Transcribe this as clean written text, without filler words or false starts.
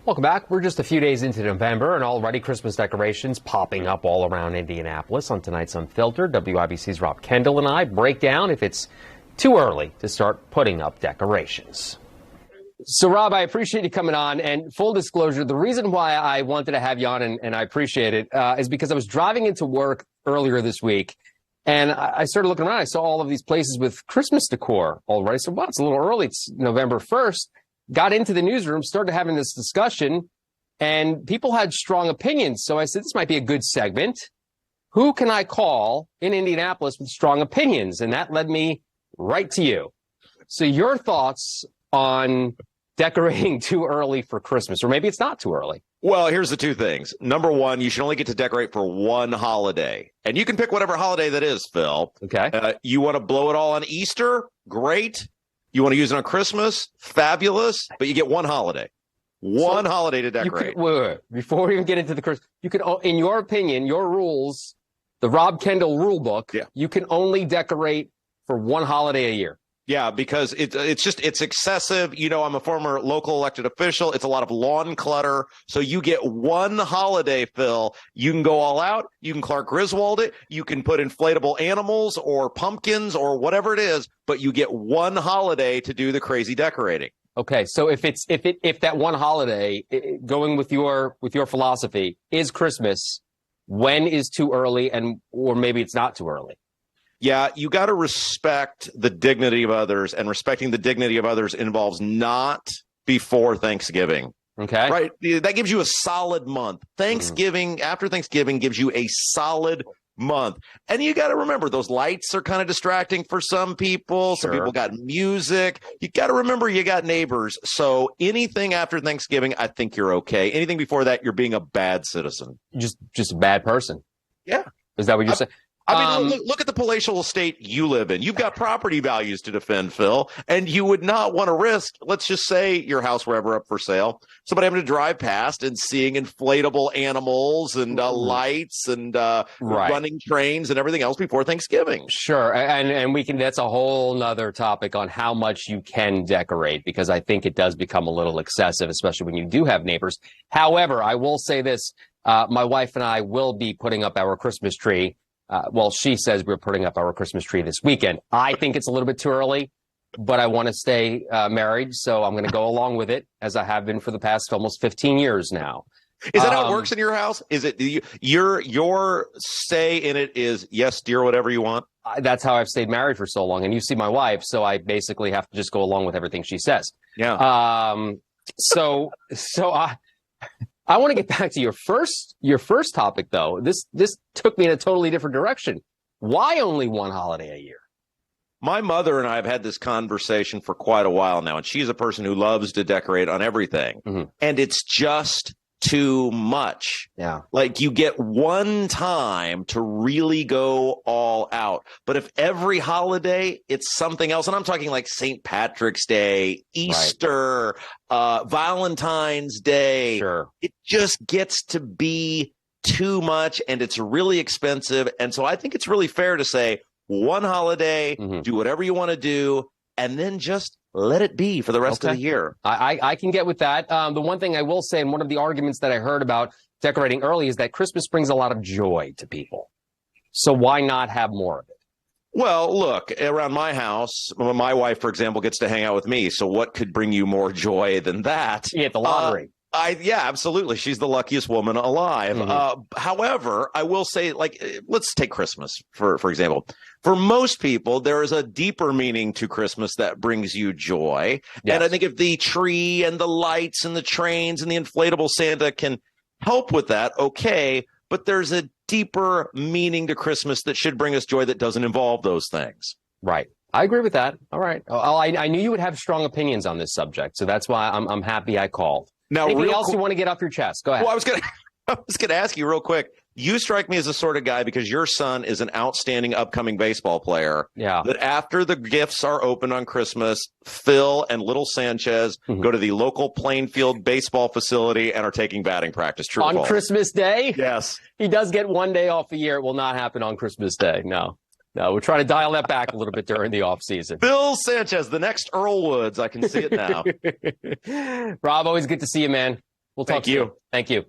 Welcome back. We're just a few days into November, and already Christmas decorations popping up all around Indianapolis. On tonight's UnPHILtered, WIBC's Rob Kendall and I break down if it's too early to start putting up decorations. So, Rob, I appreciate you coming on. And full disclosure, the reason why I wanted to have you on, and I appreciate it, is because I was driving into work earlier this week, and I started looking around. I saw all of these places with Christmas decor already. So, well, it's a little early. It's November 1st. Got into the newsroom, started having this discussion, and people had strong opinions. So I said, this might be a good segment. Who can I call in Indianapolis with strong opinions? And that led me right to you. So your thoughts on decorating too early for Christmas, or maybe it's not too early. Well, here's the two things. Number one, you should only get to decorate for one holiday. And you can pick whatever holiday that is, Phil. Okay. You want to blow it all on Easter? Great. You want to use it on Christmas? Fabulous. But you get one holiday. One holiday to decorate. Wait. Before we even get into the Christmas, you can, in your opinion, your rules, the Rob Kendall rule book, you can only decorate for one holiday a year. Yeah, because it's excessive. You know, I'm a former local elected official. It's a lot of lawn clutter. So you get one holiday, Phil. You can go all out. You can Clark Griswold it. You can put inflatable animals or pumpkins or whatever it is, but you get one holiday to do the crazy decorating. Okay, so if that one holiday, going with your philosophy, is Christmas, when is too early, or maybe it's not too early? Yeah, you got to respect the dignity of others, and respecting the dignity of others involves not before Thanksgiving. Okay. Right. That gives you a solid month. Thanksgiving, after Thanksgiving, gives you a solid month. And you got to remember, those lights are kind of distracting for some people. Sure. Some people got music. You got to remember you got neighbors. So anything after Thanksgiving, I think you're okay. Anything before that, you're being a bad citizen. Just a bad person. Yeah. Is that what you're saying? I mean, look at the palatial estate you live in. You've got property values to defend, Phil, and you would not want to risk, let's just say your house were ever up for sale, somebody having to drive past and seeing inflatable animals and lights and running trains and everything else before Thanksgiving. Sure. And that's a whole nother topic on how much you can decorate, because I think it does become a little excessive, especially when you do have neighbors. However, I will say this, my wife and I will be putting up our Christmas tree. Well, she says we're putting up our Christmas tree this weekend. I think it's a little bit too early, but I want to stay married, so I'm going to go along with it, as I have been for the past almost 15 years now. Is that how it works in your house? Is it your say in it is yes, dear, whatever you want? That's how I've stayed married for so long. And you see my wife, so I basically have to just go along with everything she says. Yeah. So I want to get back to your first topic, though. This took me in a totally different direction. Why only one holiday a year? My mother and I have had this conversation for quite a while now, and she's a person who loves to decorate on everything. And it's just too much. Yeah. Like, you get one time to really go all out. But if every holiday it's something else, and I'm talking like St. Patrick's Day, Easter, Valentine's Day, it just gets to be too much, and it's really expensive. And so I think it's really fair to say one holiday, do whatever you want to do, and then just let it be for the rest of the year. I can get with that. The one thing I will say, and one of the arguments that I heard about decorating early, is that Christmas brings a lot of joy to people. So why not have more of it? Well, look, around my house, my wife, for example, gets to hang out with me. So what could bring you more joy than that? You get the lottery. Yeah, absolutely. She's the luckiest woman alive. However, I will say, like, let's take Christmas, for example. For most people, there is a deeper meaning to Christmas that brings you joy. Yes. And I think if the tree and the lights and the trains and the inflatable Santa can help with that, okay. But there's a deeper meaning to Christmas that should bring us joy that doesn't involve those things. Right. I agree with that. All right. I knew you would have strong opinions on this subject, so that's why I'm happy I called. Now, anything else you want to get off your chest? Go ahead. Well, I was gonna ask you real quick. You strike me as the sort of guy, because your son is an outstanding upcoming baseball player. Yeah. That after the gifts are opened on Christmas, Phil and little Sanchez go to the local Plainfield baseball facility and are taking batting practice. True or false? On Christmas Day? Yes. He does get one day off a year. It will not happen on Christmas Day. No, we're trying to dial that back a little bit during the off season. Phil Sanchez, the next Earl Woods. I can see it now. Rob, always good to see you, man. We'll talk Thank you. soon. Thank you.